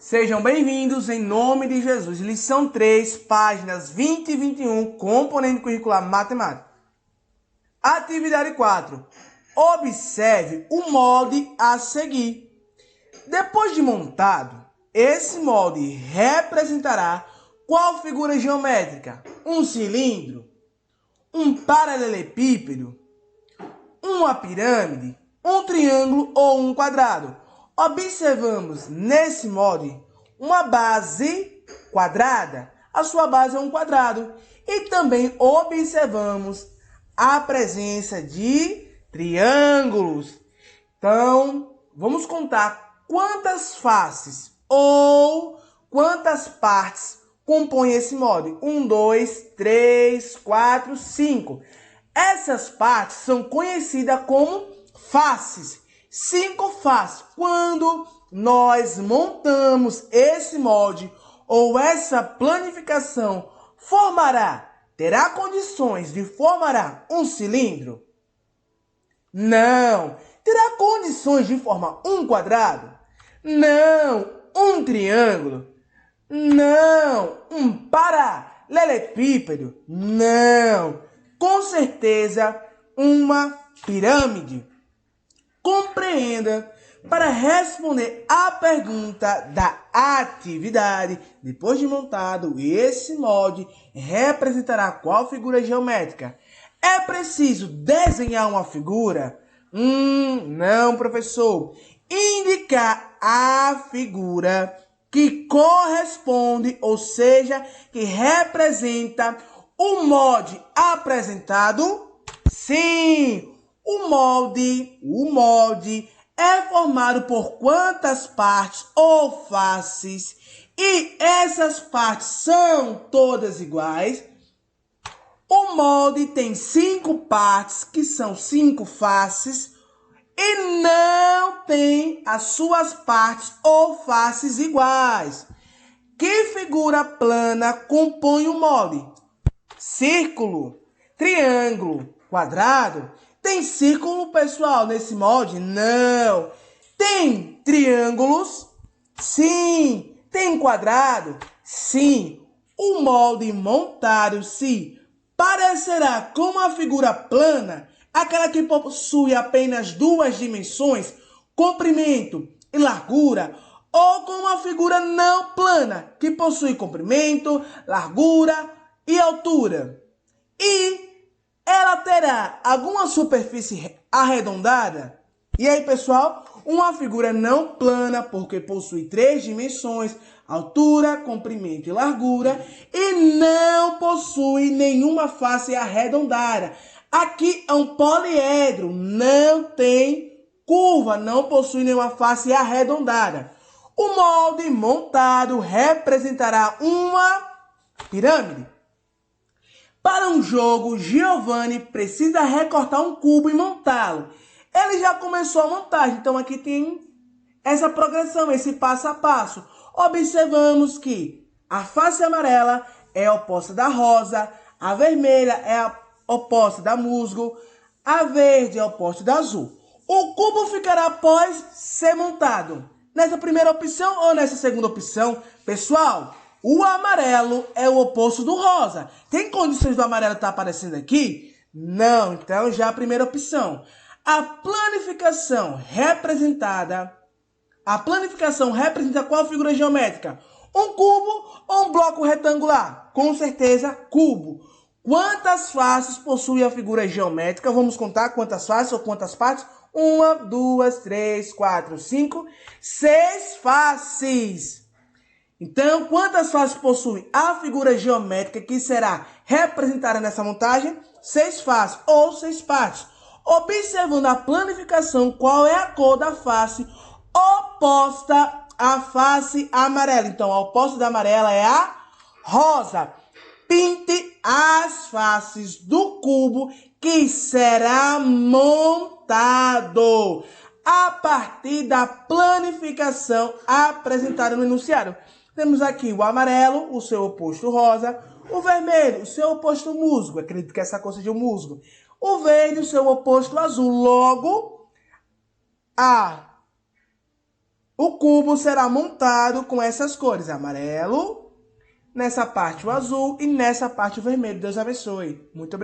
Sejam bem-vindos em nome de Jesus. Lição 3, páginas 20 e 21, componente curricular matemática. Atividade 4. Observe o molde a seguir. Depois de montado, esse molde representará qual figura geométrica? Um cilindro, um paralelepípedo, uma pirâmide, um triângulo ou um quadrado. Observamos nesse molde uma base quadrada. A sua base é um quadrado. E também observamos a presença de triângulos. Então, vamos contar quantas faces ou quantas partes compõem esse molde. 1, 2, 3, 4, 5. Essas partes são conhecidas como faces. 5 faces. Quando nós montamos esse molde ou essa planificação, terá condições de formar um cilindro? Não. Terá condições de formar um quadrado? Não. Um triângulo? Não. Um paralelepípedo? Não. Com certeza, uma pirâmide. Compreenda, para responder à pergunta da atividade, depois de montado, esse molde representará qual figura geométrica? É preciso desenhar uma figura? Não, professor. Indicar a figura que corresponde, ou seja, que representa o molde apresentado? Sim! O molde é formado por quantas partes ou faces? E essas partes são todas iguais? O molde tem 5 partes, que são 5 faces, e não tem as suas partes ou faces iguais. Que figura plana compõe o molde? Círculo, triângulo, quadrado. Tem círculo, pessoal, nesse molde? Não. Tem triângulos? Sim. Tem quadrado? Sim. O molde montado se parecerá com uma figura plana, aquela que possui apenas 2 dimensões, comprimento e largura, ou com uma figura não plana, que possui comprimento, largura e altura. E ela terá alguma superfície arredondada? E aí, pessoal, uma figura não plana, porque possui 3 dimensões, altura, comprimento e largura, e não possui nenhuma face arredondada. Aqui é um poliedro, não tem curva, não possui nenhuma face arredondada. O molde montado representará uma pirâmide. Para um jogo, Giovanni precisa recortar um cubo e montá-lo. Ele já começou a montagem, então aqui tem essa progressão, esse passo a passo. Observamos que a face amarela é oposta da rosa, a vermelha é a oposta da musgo, a verde é oposta da azul. O cubo ficará após ser montado nessa primeira opção ou nessa segunda opção? Pessoal, o amarelo é o oposto do rosa. Tem condições do amarelo estar aparecendo aqui? Não. Então, já a primeira opção. A planificação representa qual figura geométrica? Um cubo ou um bloco retangular? Com certeza, cubo. Quantas faces possui a figura geométrica? Vamos contar quantas faces ou quantas partes? 1, 2, 3, 4, 5, 6 faces. Então, quantas faces possui a figura geométrica que será representada nessa montagem? 6 faces ou 6 partes. Observando a planificação, qual é a cor da face oposta à face amarela? Então, a oposta da amarela é a rosa. Pinte as faces do cubo que será montado a partir da planificação apresentada no enunciado. Temos aqui o amarelo, o seu oposto rosa, o vermelho, o seu oposto musgo. Acredito que essa cor seja o musgo. O verde, o seu oposto azul. Logo, a O cubo será montado com essas cores, amarelo, nessa parte o azul e nessa parte o vermelho. Deus abençoe. Muito obrigado.